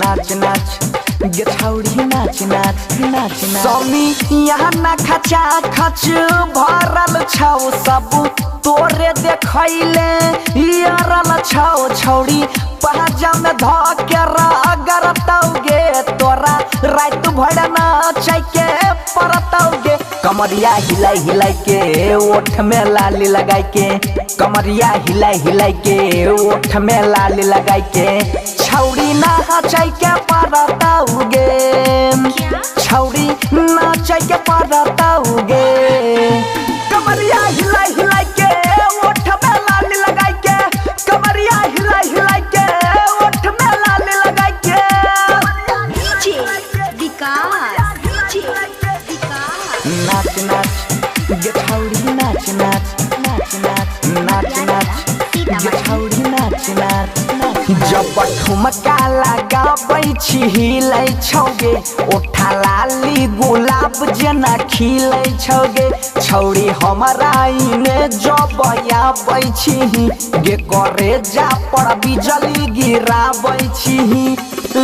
नाच नाच गे छौरी नाच नाच नाच नाच समी यहाँ ना खचा खच भरल छौ सब तोरे देखैले यारल छौ छौरी पहाजा में धके रगरतौगे तोरा रात भर नाच के परतौगे कमरिया हिलाई हिलाई के ओठ में लाली लगाई के कमरिया हिलाई हिलाई के ओठ में लाली लगाई के छौरी नाचै के परतौगे छौरी नाचै के परतौगे कमरिया हिलाई हिलाई के ओठ में लाली लगाई के कमरिया हिलाई हिलाई के ओठ में लाली लगाई के नाच नाच गे छौरी नाच नाच नाच नाच नाच नाच गे छौरी नाच नाच जब ठुमका लगाबै छी हिलै छौगे ओठा लाली गुलाब जेना खिलै छौगे छौरी हमरा इने जब आबै छी गे करे जा पर बिजली गिराबै छी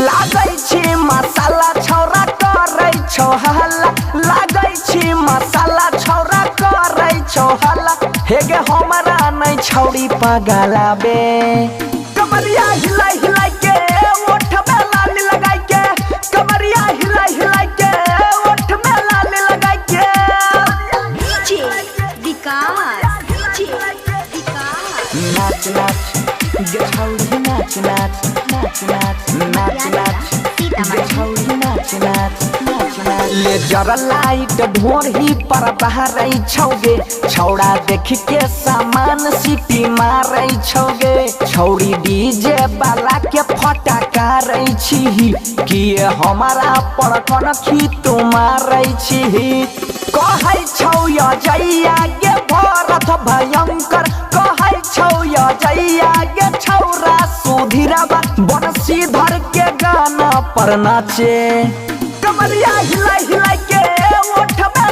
लागै छी मसाला छौरा करै छौ हल्ला लागै छी मसाला छौरा करै छौ हल्ला हे गे हमरा नै छौरी पगलाबे कमरिया हिलाई हिलाई के ओठ में लाली लगाई के कमरिया हिलाई हिलाई के ओठ में लाली लगाई के नाच नाच गे छौरी नाच नाच नाच नाच नाच नाच गे छौरी नाच नाच नाच नाच ले जरा लाइट ढोरही पर बहरै छौगे छौड़ा देख के सामान सीटी मारै छौगे छौड़ी डीजे वाला के फटका रै छी कि हमारा पर कनखी तू मारै छी कहै छौ अजैया गे भरत भयंकर कहै छौ अजैया गे छौरा सुधीरवा बंशीधर के गाना पर नाचे कमरिया हिलाई हिलाई के ओठ में